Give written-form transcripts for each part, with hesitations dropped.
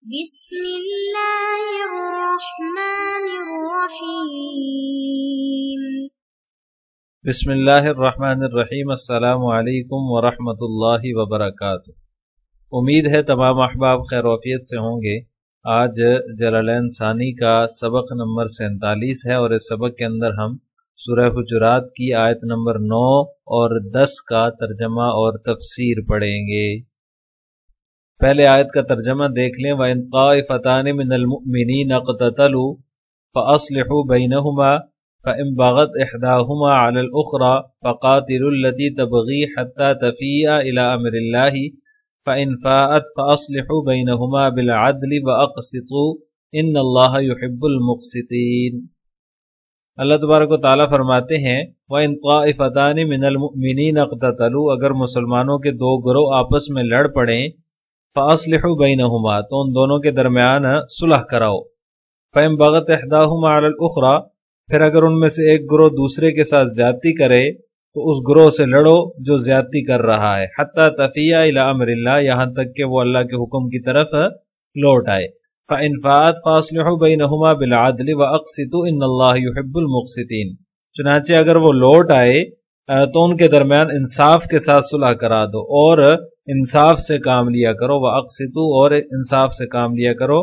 بسم اللہ الرحمن الرحیم بسم اللہ الرحمن الرحیم۔ السلام علیکم ورحمۃ اللہ وبرکاتہ۔ امید ہے تمام احباب خیر وعافیت سے ہوں گے۔ آج جلالین ثانی کا سبق نمبر 47 ہے اور اس سبق کے اندر ہم سورہ حجرات کی آیت نمبر 9 اور 10 کا ترجمہ اور تفسیر پڑھیں گے۔ پہلے آیت کا ترجمہ دیکھ لیں۔ وَإِن طَائِفَتَانِ مِنَ الْمُؤْمِنِينَ اقْتَتَلُوا فَأَصْلِحُوا بَيْنَهُمَا فَإِن بَغَتْ إِحْدَاهُمَا عَلَى الْأُخْرَى فَقَاتِلُوا الَّتِي تَبْغِي حَتَّى تَفِيءَ إِلَى أَمْرِ اللَّهِ فَإِن فَاءَتْ فَأَصْلِحُوا بَيْنَهُمَا بِالْعَدْلِ وَأَقْسِطُوا إِنَّ اللَّهَ يُحِبُّ الْمُقْسِطِينَ۔ اللہ تبارک و تعالیٰ فرماتے ہیں وَإِن طَائِفَتَانِ مِنَ الْمُؤْمِنِينَ اقْتَتَلُوا، اگر مسلمانوں کے دو گروہ آپس میں لڑ پڑیں، فَأَصْلِحُوا بَيْنَهُمَا، تو ان دونوں کے درمیان صلح کراؤ۔ فَإِن بَغَتْ إِحْدَاهُمَا عَلَى الْأُخْرَى، پھر اگر ان میں سے ایک گروہ دوسرے کے ساتھ زیادتی کرے تو اس گروہ سے لڑو جو زیادتی کر رہا ہے، حَتَّى تَفِيَّ إِلَى أَمْرِ اللَّهِ، یہاں تک کہ وہ اللہ کے حکم کی طرف لوٹ آئے۔ فَإِن فَاءَتْ فَأَصْلِحُوا بَيْنَهُمَا بِالْعَدْلِ وَأَقْسِطُوا إِنَّ اللَّهَ يُحِبُّ الْمُقْسِطِينَ، چنانچہ اگر وہ لوٹ آئے تو ان کے درمیان انصاف کے ساتھ صلح کرا دو اور انصاف سے کام لیا کرو۔ وَأَقْسِطُوا، اور انصاف سے کام لیا کرو۔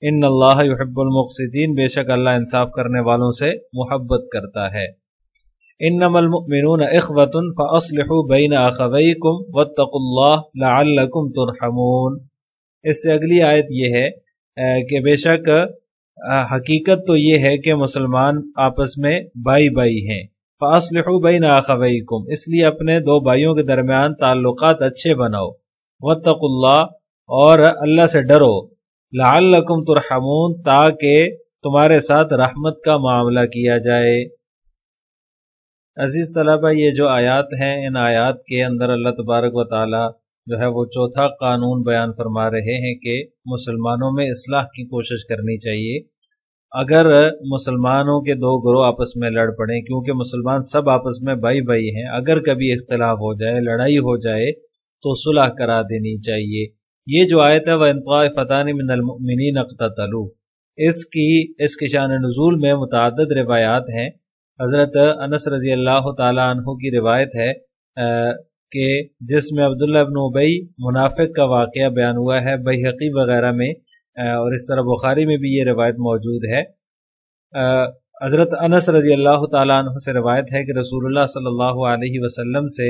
إِنَّ اللَّهَ يُحِبُّ الْمُقْسِطِينَ، بے شک اللہ انصاف کرنے والوں سے محبت کرتا ہے۔ إِنَّمَا الْمُؤْمِنُونَ إِخْوَةٌ فَأَصْلِحُوا بَيْنَ أَخَوَيْكُمْ وَاتَّقُوا اللَّهَ لَعَلَّكُمْ تُرْحَمُونَ۔ اس سے اگلی آیت یہ ہے کہ بے شک حقیقت تو یہ ہے کہ مسلمان آپس میں بائی بائی ہیں۔ فَأَصْلِحُوا بَيْنَ أَخَوَيْكُمْ، اس لیے اپنے دو بھائیوں کے درمیان تعلقات اچھے بناؤ۔ وَاتَّقُوا اللَّهَ، اور اللہ سے ڈرو۔ لَعَلَّكُمْ تُرْحَمُونَ، تاکہ تمہارے ساتھ رحمت کا معاملہ کیا جائے۔ عزیز طلبہ، یہ جو آیات ہیں، ان آیات کے اندر اللہ تبارک و تعالی جو ہے وہ چوتھا قانون بیان فرما رہے ہیں کہ مسلمانوں میں اصلاح کی کوشش کرنی چاہیے۔ اگر مسلمانوں کے دو گروہ آپس میں لڑ پڑیں، کیونکہ مسلمان سب آپس میں بھائی بھائی ہیں، اگر کبھی اختلاف ہو جائے، لڑائی ہو جائے تو صلح کرا دینی چاہیے۔ یہ جو آیت ہے وَإِن طَائِفَتَانِ مِنَ الْمُؤْمِنِينَ اقْتَتَلُوا، اس کی شان نزول میں متعدد روایات ہیں۔ حضرت انس رضی اللہ تعالیٰ عنہ کی روایت ہے کہ جس میں عبداللہ بن ابی منافق کا واقعہ بیان ہوا ہے، بحقی وغیرہ میں، اور اس طرح بخاری میں بھی یہ روایت موجود ہے۔ حضرت انس رضی اللہ تعالیٰ عنہ سے روایت ہے کہ رسول اللہ صلی اللہ علیہ وسلم سے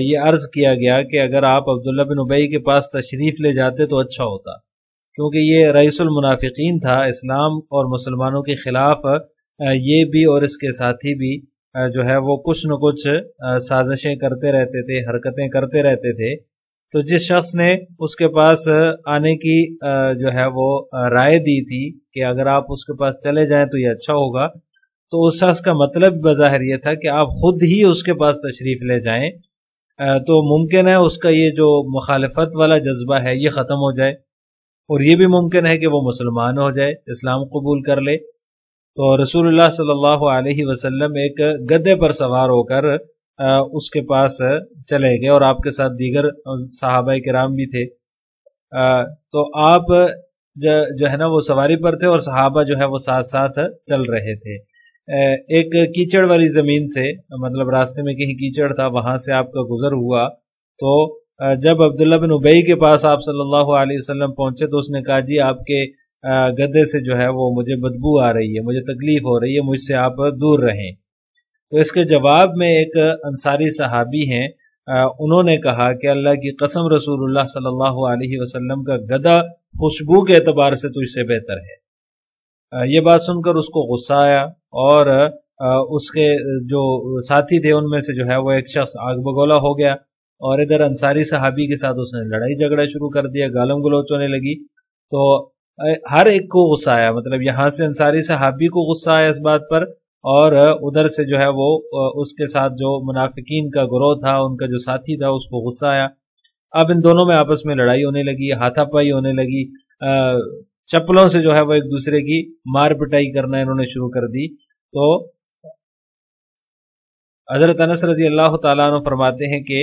یہ عرض کیا گیا کہ اگر آپ عبداللہ بن ابی کے پاس تشریف لے جاتے تو اچھا ہوتا، کیونکہ یہ رئیس المنافقین تھا، اسلام اور مسلمانوں کے خلاف یہ بھی اور اس کے ساتھی بھی جو ہے وہ کچھ نہ کچھ سازشیں کرتے رہتے تھے، حرکتیں کرتے رہتے تھے۔ تو جس شخص نے اس کے پاس آنے کی جو ہے وہ رائے دی تھی کہ اگر آپ اس کے پاس چلے جائیں تو یہ اچھا ہوگا، تو اس شخص کا مطلب بظاہر یہ تھا کہ آپ خود ہی اس کے پاس تشریف لے جائیں، تو ممکن ہے اس کا یہ جو مخالفت والا جذبہ ہے یہ ختم ہو جائے، اور یہ بھی ممکن ہے کہ وہ مسلمان ہو جائے، اسلام قبول کر لے۔ تو رسول اللہ صلی اللہ علیہ وسلم ایک گدھے پر سوار ہو کر اس کے پاس چلے گئے، اور آپ کے ساتھ دیگر صحابہ کرام بھی تھے۔ تو آپ جو ہے نا وہ سواری پر تھے اور صحابہ جو ہے وہ ساتھ ساتھ چل رہے تھے۔ ایک کیچڑ والی زمین سے، مطلب راستے میں کہیں کیچڑ تھا، وہاں سے آپ کا گزر ہوا، تو جب عبداللہ بن ابی کے پاس آپ صلی اللہ علیہ وسلم پہنچے تو اس نے کہا جی آپ کے گدھے سے جو ہے وہ مجھے بدبو آ رہی ہے، مجھے تکلیف ہو رہی ہے، مجھ سے آپ دور رہیں۔ تو اس کے جواب میں ایک انصاری صحابی ہیں، انہوں نے کہا کہ اللہ کی قسم رسول اللہ صلی اللہ علیہ وسلم کا گدھا خوشبو کے اعتبار سے تجھ سے بہتر ہے۔ یہ بات سن کر اس کو غصہ آیا، اور اس کے جو ساتھی تھے ان میں سے جو ہے وہ ایک شخص آگ بگولا ہو گیا، اور ادھر انصاری صحابی کے ساتھ اس نے لڑائی جھگڑا شروع کر دیا، گالم گلوچ ہونے لگی۔ تو ہر ایک کو غصہ آیا، مطلب یہاں سے انصاری صحابی کو غصہ آیا اس بات پر، اور ادھر سے جو ہے وہ اس کے ساتھ جو منافقین کا گروہ تھا، ان کا جو ساتھی تھا، اس کو غصہ آیا۔ اب ان دونوں میں آپس میں لڑائی ہونے لگی، ہاتھا پائی ہونے لگی، چپلوں سے جو ہے وہ ایک دوسرے کی مار پٹائی کرنا انہوں نے شروع کر دی۔ تو حضرت انس رضی اللہ تعالیٰ عنہ فرماتے ہیں کہ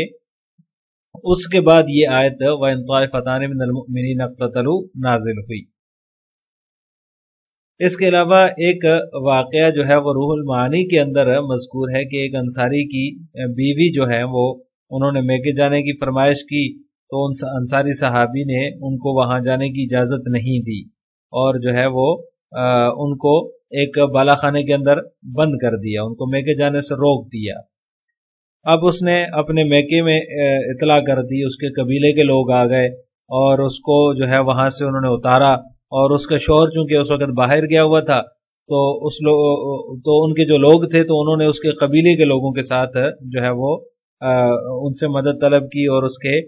اس کے بعد یہ آیت وَإِن طَائِفَتَانِ مِنَ الْمُؤْمِنِينَ اقْتَتَلُوا نازل ہوئی۔ اس کے علاوہ ایک واقعہ جو ہے وہ روح المعانی کے اندر مذکور ہے کہ ایک انصاری کی بیوی جو ہے وہ انہوں نے میکے جانے کی فرمائش کی تو ان انصاری صحابی نے ان کو وہاں جانے کی اجازت نہیں دی اور جو ہے وہ ان کو ایک بالا خانے کے اندر بند کر دیا، ان کو میکے جانے سے روک دیا۔ اب اس نے اپنے میکے میں اطلاع کر دی، اس کے قبیلے کے لوگ آ گئے اور اس کو جو ہے وہاں سے انہوں نے اتارا، اور اس کا شوہر چونکہ اس وقت باہر گیا ہوا تھا تو ان کے جو لوگ تھے تو انہوں نے اس کے قبیلے کے لوگوں کے ساتھ جو ہے وہ ان سے مدد طلب کی، اور اس کے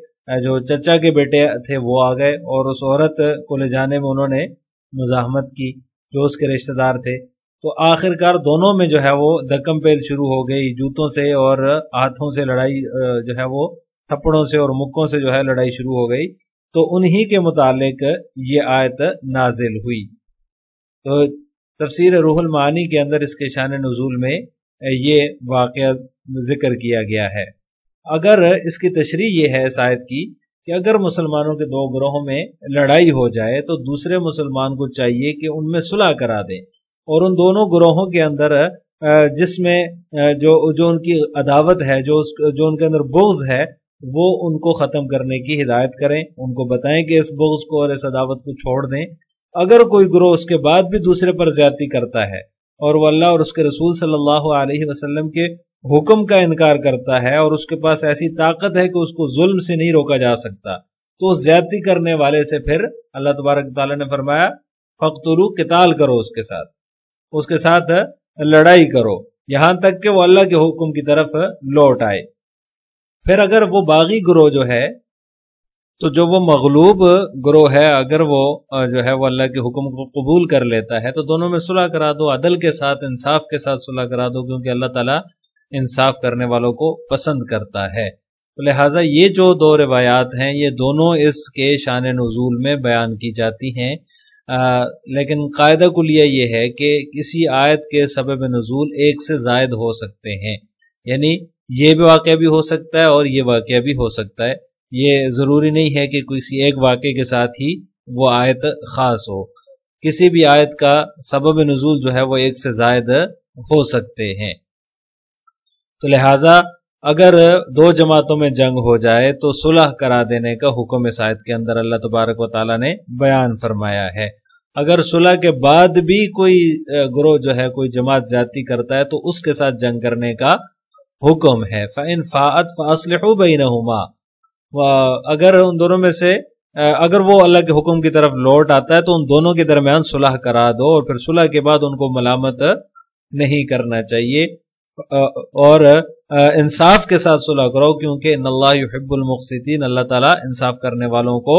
جو چچا کے بیٹے تھے وہ آ گئے اور اس عورت کو لے جانے میں انہوں نے مزاحمت کی جو اس کے رشتہ دار تھے۔ تو آخرکار دونوں میں جو ہے وہ دھکم پیل شروع ہو گئی، جوتوں سے اور ہاتھوں سے لڑائی جو ہے وہ تھپڑوں سے اور مکوں سے جو ہے لڑائی شروع ہو گئی۔ تو انہی کے متعلق یہ آیت نازل ہوئی۔ تو تفسیر روح المعانی کے اندر اس کے شان نزول میں یہ واقعہ ذکر کیا گیا ہے۔ اگر اس کی تشریح یہ ہے اس آیت کی کہ اگر مسلمانوں کے دو گروہوں میں لڑائی ہو جائے تو دوسرے مسلمان کو چاہیے کہ ان میں صلح کرا دیں، اور ان دونوں گروہوں کے اندر جس میں جو ان کی عداوت ہے، جو ان کے اندر بغض ہے، وہ ان کو ختم کرنے کی ہدایت کریں، ان کو بتائیں کہ اس بغض کو اور اس عداوت کو چھوڑ دیں۔ اگر کوئی گروہ اس کے بعد بھی دوسرے پر زیادتی کرتا ہے اور وہ اللہ اور اس کے رسول صلی اللہ علیہ وسلم کے حکم کا انکار کرتا ہے اور اس کے پاس ایسی طاقت ہے کہ اس کو ظلم سے نہیں روکا جا سکتا، تو اس زیادتی کرنے والے سے پھر اللہ تبارک تعالیٰ نے فرمایا فَقْتُلُوا، قتال کرو، اس کے ساتھ لڑائی کرو یہاں تک کہ وہ اللہ کے حکم کی طرف لوٹ آئے۔ پھر اگر وہ باغی گروہ جو ہے، تو جو وہ مغلوب گروہ ہے، اگر وہ جو ہے وہ اللہ کے حکم کو قبول کر لیتا ہے تو دونوں میں صلح کرا دو، عدل کے ساتھ، انصاف کے ساتھ صلح کرا دو، کیونکہ اللہ تعالیٰ انصاف کرنے والوں کو پسند کرتا ہے۔ لہٰذا یہ جو دو روایات ہیں یہ دونوں اس کے شان نزول میں بیان کی جاتی ہیں، لیکن قاعدہ کلیہ یہ ہے کہ کسی آیت کے سبب نزول ایک سے زائد ہو سکتے ہیں، یعنی یہ بھی واقعہ بھی ہو سکتا ہے اور یہ واقعہ بھی ہو سکتا ہے، یہ ضروری نہیں ہے کہ کسی ایک واقعے کے ساتھ ہی وہ آیت خاص ہو، کسی بھی آیت کا سبب نزول جو ہے وہ ایک سے زائد ہو سکتے ہیں۔ تو لہٰذا اگر دو جماعتوں میں جنگ ہو جائے تو صلح کرا دینے کا حکم اس آیت کے اندر اللہ تبارک و تعالیٰ نے بیان فرمایا ہے۔ اگر صلح کے بعد بھی کوئی گروہ جو ہے، کوئی جماعت زیادتی کرتا ہے تو اس کے ساتھ جنگ کرنے کا حکم ہے۔ فَإِنْ فَاءَتْ فَأَصْلِحُوا بَيْنَهُمَا، اگر ان دونوں میں سے اگر وہ اللہ کے حکم کی طرف لوٹ آتا ہے تو ان دونوں کے درمیان صلح کرا دو، اور پھر صلح کے بعد ان کو ملامت نہیں کرنا چاہیے، اور انصاف کے ساتھ صلح کرو، کیونکہ ان اللہ یحب المقسطین، اللہ تعالیٰ انصاف کرنے والوں کو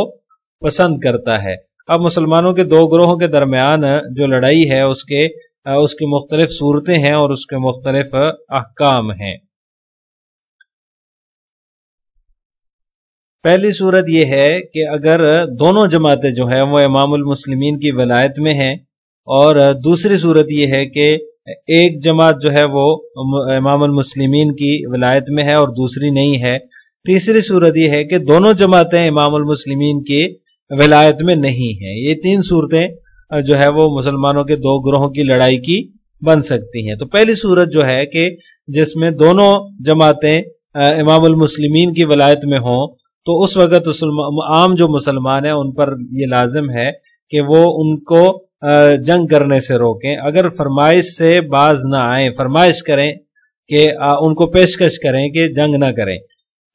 پسند کرتا ہے۔ اب مسلمانوں کے دو گروہوں کے درمیان جو لڑائی ہے اس کی مختلف صورتیں ہیں اور اس کے مختلف احکام ہیں۔ پہلی صورت یہ ہے کہ اگر دونوں جماعتیں جو ہیں وہ امام المسلمین کی ولایت میں ہیں، اور دوسری صورت یہ ہے کہ ایک جماعت جو ہے وہ امام المسلمین کی ولایت میں ہے اور دوسری نہیں ہے۔ تیسری صورت یہ ہے کہ دونوں جماعتیں امام المسلمین کی ولایت میں نہیں ہیں۔ یہ تین صورتیں جو ہے وہ مسلمانوں کے دو گروہوں کی لڑائی کی بن سکتی ہیں۔ تو پہلی صورت جو ہے کہ جس میں دونوں جماعتیں امام المسلمین کی ولایت میں ہوں، تو اس وقت عام جو مسلمان ہیں ان پر یہ لازم ہے کہ وہ ان کو جنگ کرنے سے روکیں۔ اگر فرمائش سے باز نہ آئیں، فرمائش کریں کہ ان کو پیشکش کریں کہ جنگ نہ کریں،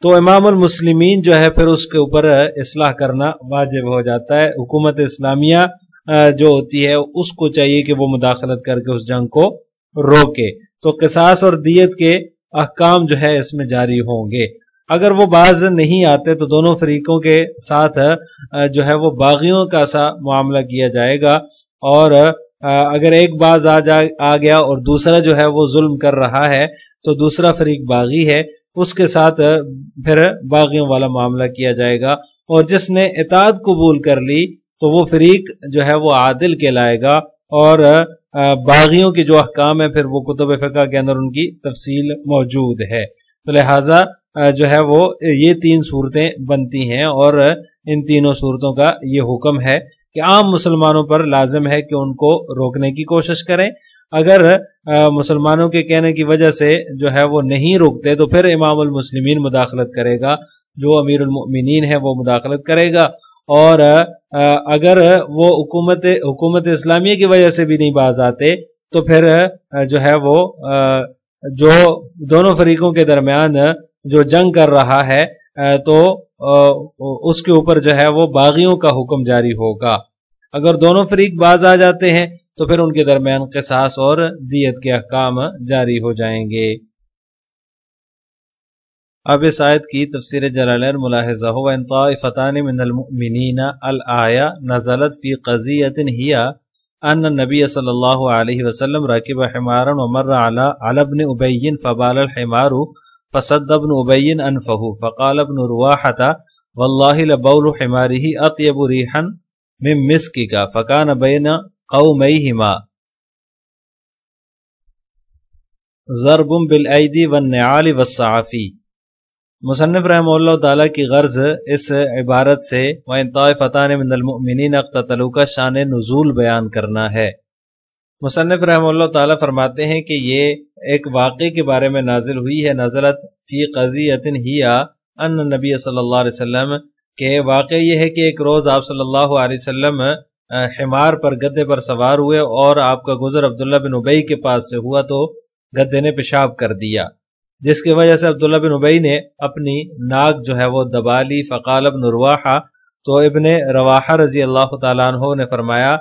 تو امام المسلمین جو ہے پھر اس کے اوپر اصلاح کرنا واجب ہو جاتا ہے۔ حکومت اسلامیہ جو ہوتی ہے اس کو چاہیے کہ وہ مداخلت کر کے اس جنگ کو روکے، تو قصاص اور دیت کے احکام جو ہے اس میں جاری ہوں گے۔ اگر وہ باز نہیں آتے تو دونوں فریقوں کے ساتھ جو ہے وہ باغیوں کا سا معاملہ کیا جائے گا، اور اگر ایک باز آ گیا اور دوسرا جو ہے وہ ظلم کر رہا ہے تو دوسرا فریق باغی ہے، اس کے ساتھ پھر باغیوں والا معاملہ کیا جائے گا، اور جس نے اطاعت قبول کر لی تو وہ فریق جو ہے وہ عادل کہلائے گا، اور باغیوں کے جو احکام ہیں پھر وہ کتب فقہ کے اندر ان کی تفصیل موجود ہے۔ تو لہٰذا جو ہے وہ یہ تین صورتیں بنتی ہیں، اور ان تینوں صورتوں کا یہ حکم ہے کہ عام مسلمانوں پر لازم ہے کہ ان کو روکنے کی کوشش کریں. اگر مسلمانوں کے کہنے کی وجہ سے جو ہے وہ نہیں روکتے تو پھر امام المسلمین مداخلت کرے گا، جو امیر المؤمنین ہے وہ مداخلت کرے گا. اور اگر وہ حکومت اسلامیہ کی وجہ سے بھی نہیں باز آتے تو پھر جو ہے وہ جو دونوں فریقوں کے درمیان جو جنگ کر رہا ہے تو اس کے اوپر جو ہے وہ باغیوں کا حکم جاری ہوگا. اگر دونوں فریق باز آ جاتے ہیں تو پھر ان کے درمیان قصاص اور دیت کے احکام جاری ہو جائیں گے. اب اس آیت کی تفسیر جلالین ملاحظہ ہو، وَإِن طَائِفَتَانِ مِنَ الْمُؤْمِنِينَ الْآيَةُ نَزَلَتْ فِي قَضِيَّةٍ هِيَ أَنَّ النَّبِيَّ صلی اللہ علیہ وسلم رَكِبَ حِمَارًا وَمَرَّ عَلَى ابْنِ أُبَيٍّ فَبَالَ الْحِمَارُ فَسَدَّ ابْنُ أُبَيٍّ أَنْفَهُ فَقَالَ ابْنُ رُوَاحَةَ وَاللَّهِ لَبَوْلُ حِمَارِهِ أَطْيَبُ رِيحًا مِن مِسْكِكَ فَكَانَ بَيْنَ قَوْمَيْهِمَا ضَرْبٌ بِالْأَيْدِي وَالنِّعَالِ وَالسَّعَفِ. مصنف رحمہ اللہ تعالیٰ کی غرض اس عبارت سے وَإِن طَائِفَتَانِ مِنَ الْمُؤْمِنِينَ اقْتَتَلُوا کا شان نزول بیان کرنا ہے. مصنف رحمہ اللہ تعالیٰ فرماتے ہیں کہ یہ ایک واقعے کے بارے میں نازل ہوئی ہے. نزلت فی قضیۃ ہی ان نبی صلی اللہ علیہ وسلم، کہ واقعہ یہ ہے کہ ایک روز آپ صلی اللہ علیہ وسلم حمار پر گدے پر سوار ہوئے اور آپ کا گزر عبداللہ بن ابی کے پاس سے ہوا تو گدے نے پیشاب کر دیا، جس کی وجہ سے عبداللہ بن ابی نے اپنی ناک جو ہے وہ دبا لی. فقال ابن رواحہ، تو ابن رواحہ رضی اللہ تعالیٰ عنہ نے فرمایا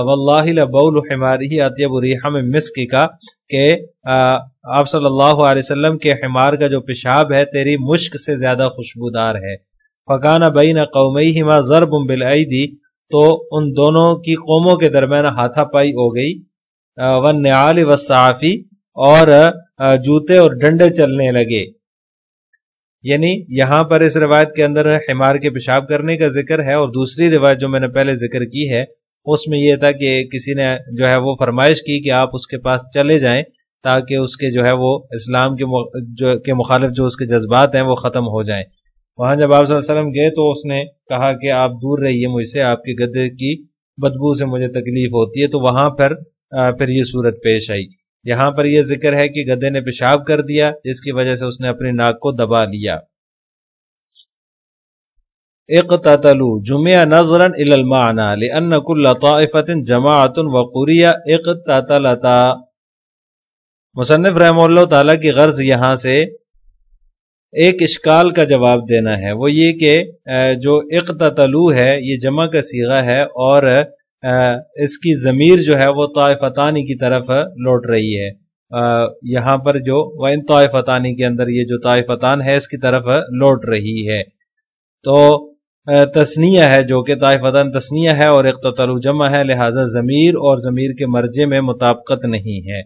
واللہ لبول حمارہ اطیب ریحا من مسکک، کہ آپ صلی اللہ علیہ وسلم کے حمار کا جو پیشاب ہے تیری مشک سے زیادہ خوشبودار ہے. فکان بین قومیہما ضرب بالایدی، تو ان دونوں کی قوموں کے درمیان ہاتھا پائی ہو گئی. والنعال والسعافی، اور جوتے اور ڈنڈے چلنے لگے. یعنی یہاں پر اس روایت کے اندر حمار کے پیشاب کرنے کا ذکر ہے، اور دوسری روایت جو میں نے پہلے ذکر کی ہے اس میں یہ تھا کہ کسی نے جو ہے وہ فرمائش کی کہ آپ اس کے پاس چلے جائیں تاکہ اس کے جو ہے وہ اسلام کے مخالف جو اس کے جذبات ہیں وہ ختم ہو جائیں. وہاں جب آپ صلی اللہ علیہ وسلم گئے تو اس نے کہا کہ آپ دور رہیے مجھ سے، آپ کے گدے کی بدبو سے مجھے تکلیف ہوتی ہے. تو وہاں پھر یہ صورت پیش آئی. یہاں پر یہ ذکر ہے کہ گدے نے پیشاب کر دیا جس کی وجہ سے اس نے اپنی ناک کو دبا لیا. اقتتلوا جمع نظرا الى المعنى لان كل طائفة جماعة وقرئ اقتتلتا. مصنف رحمہ اللہ تعالیٰ کی غرض یہاں سے ایک اشکال کا جواب دینا ہے، وہ یہ کہ جو اقتتلوا ہے یہ جمع کا صیغہ ہے اور اس کی ضمیر جو ہے وہ طائفتانی کی طرف لوٹ رہی ہے. یہاں پر جو وَإِن طائفتانی کے اندر یہ جو طائفتان ہے اس کی طرف لوٹ رہی ہے. تو تثنیہ ہے جو کہ طائفتان تثنیہ ہے اور اقتتلوا جمع ہے، لہذا ضمیر اور ضمیر کے مرجع میں مطابقت نہیں ہے.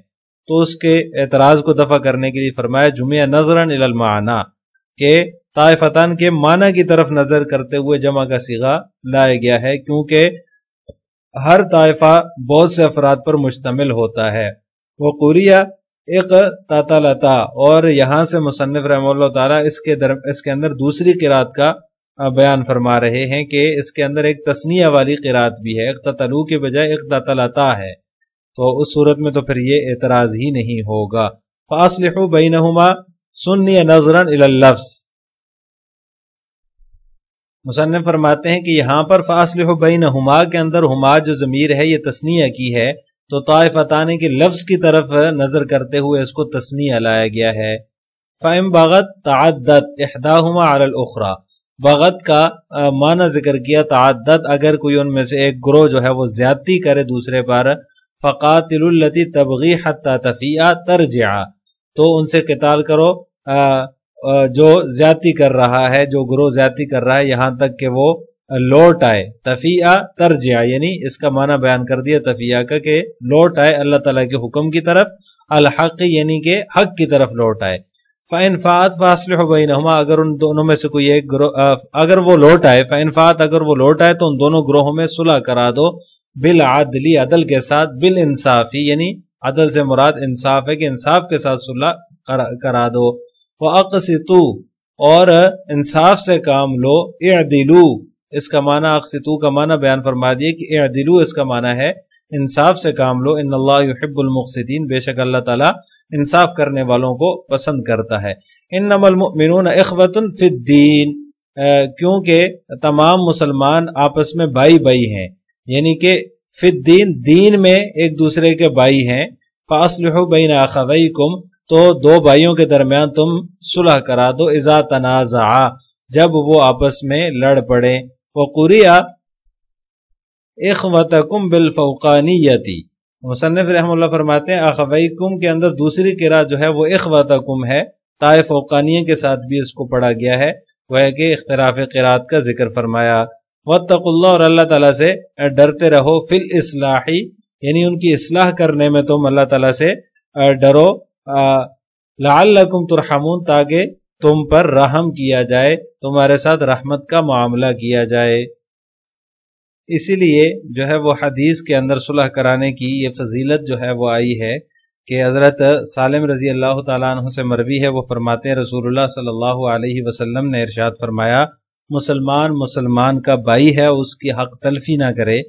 تو اس کے اعتراض کو دفع کرنے کے لیے فرمایا جمع نظرا الی المعنی، کہ طائفتان کے معنی کی طرف نظر کرتے ہوئے جمع کا صیغہ لایا گیا ہے، کیونکہ ہر طائفہ بہت سے افراد پر مشتمل ہوتا ہے. وہ قریہ اقتتلتا، اور یہاں سے مصنف رحمہ اللہ تعالیٰ اس کے اندر دوسری قرات کا بیان فرما رہے ہیں کہ اس کے اندر ایک تثنیہ والی قرات بھی ہے، اقتتلوا کے بجائے اقتتلتا ہے. تو اس صورت میں تو پھر یہ اعتراض ہی نہیں ہوگا. فاصلحوا بینہما سنی نظرا الی اللفظ. مصنف فرماتے ہیں کہ یہاں پر فاصلحوا بینہما کے اندر ہما جو ضمیر ہے یہ تثنیہ کی ہے، تو طائفتان کے لفظ کی طرف نظر کرتے ہوئے اس کو تثنیہ لایا گیا ہے. فَإِن بَغَتْ تَعَدَّتْ إِحْدَاهُمَا عَلَى الْأُخْرَى، بغت کا معنی ذکر کیا تعدد، اگر کوئی ان میں سے ایک گروہ جو ہے وہ زیادتی کرے دوسرے پر، فقاتل التی تبغی حتی تفیع ترجع، تو ان سے قتال کرو جو زیادتی کر رہا ہے، جو گروہ زیادتی کر رہا ہے یہاں تک کہ وہ لوٹ آئے. تفیع ترجع یعنی اس کا معنی بیان کر دیا تفیع کا کہ لوٹ آئے اللہ تعالیٰ کے حکم کی طرف، الحق یعنی کہ حق کی طرف لوٹ آئے. فَإِن فَاءَتْ فَأَصْلِحُوا بَيْنَهُمَا، اگر ان دونوں میں سے کوئی ایک گروہ اگر وہ لوٹ آئے، فَإِن فَاءَتْ اگر وہ لوٹ آئے تو ان دونوں گروہوں میں صلح کرا دو، بالعدل عدل کے ساتھ، بالانصافی یعنی عدل سے مراد انصاف ہے کہ انصاف کے ساتھ صلح کرا دو. وَأَقْسِطُوا اور انصاف سے کام لو، اعدلوا اس کا معنی اقسطو کا معنی بیان فرما دیے کہ اعدلو اس کا معنی ہے انصاف سے کام لو، ان اللہ یحب المقسطین، بے شک اللہ تعالیٰ انصاف کرنے والوں کو پسند کرتا ہے۔ انما المؤمنون اخوۃ فی الدین، کیونکہ تمام مسلمان آپس میں بھائی بھائی ہیں، یعنی کہ فی الدین دین میں ایک دوسرے کے بھائی ہیں۔ فاصلحوا بین اخویکم، تو دو بھائیوں کے درمیان تم صلح کرا دو، اذا تنازعا، جب وہ آپس میں لڑ پڑے۔ وقرئ اخوتکم بالفوقانیتی، مصنف رحمہ اللہ فرماتے ہیں اخویکم کے اندر دوسری قرأت جو ہے وہ اخوتکم ہے، تائے فوقانیہ کے ساتھ بھی اس کو پڑھا گیا ہے، وہ ہے کہ اختلاف قرأت کا ذکر فرمایا۔ واتقوا اللہ، اور اللہ تعالیٰ سے ڈرتے رہو، فی الاصلاح، یعنی ان کی اصلاح کرنے میں تم اللہ تعالیٰ سے ڈرو، لعلکم ترحمون، تاکہ تم پر رحم کیا جائے، تمہارے ساتھ رحمت کا معاملہ کیا جائے۔ اسی لیے جو ہے وہ حدیث کے اندر صلح کرانے کی یہ فضیلت جو ہے وہ آئی ہے کہ حضرت سالم رضی اللہ تعالیٰ عنہ سے مروی ہے، وہ فرماتے ہیں رسول اللہ صلی اللہ علیہ وسلم نے ارشاد فرمایا، مسلمان مسلمان کا بھائی ہے، اس کی حق تلفی نہ کرے،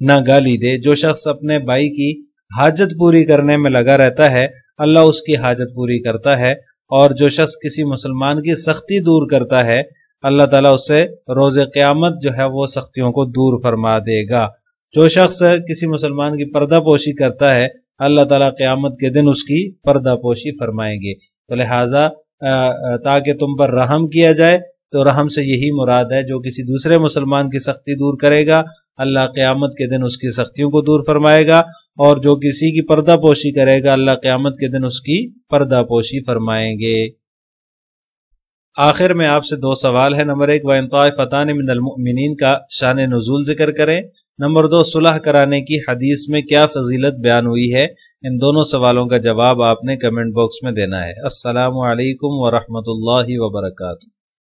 نہ گالی دے۔ جو شخص اپنے بھائی کی حاجت پوری کرنے میں لگا رہتا ہے، اللہ اس کی حاجت پوری کرتا ہے، اور جو شخص کسی مسلمان کی سختی دور کرتا ہے، اللہ تعالیٰ اس سے روز قیامت جو ہے وہ سختیوں کو دور فرما دے گا۔ جو شخص کسی مسلمان کی پردہ پوشی کرتا ہے، اللہ تعالیٰ قیامت کے دن اس کی پردہ پوشی فرمائیں گے۔ تو لہٰذا تاکہ تم پر رحم کیا جائے، تو رحم سے یہی مراد ہے جو کسی دوسرے مسلمان کی سختی دور کرے گا، اللہ قیامت کے دن اس کی سختیوں کو دور فرمائے گا، اور جو کسی کی پردہ پوشی کرے گا، اللہ قیامت کے دن اس کی پردہ پوشی فرمائیں گے۔ آخر میں آپ سے دو سوال ہے۔ نمبر 1، وَإِن طَائِفَتَانِ مِنَ الْمُؤْمِنِينَ کا شان نزول ذکر کریں۔ نمبر 2، صلح کرانے کی حدیث میں کیا فضیلت بیان ہوئی ہے؟ ان دونوں سوالوں کا جواب آپ نے کمنٹ باکس میں دینا ہے۔ السلام علیکم ورحمۃ اللہ وبرکاتہ۔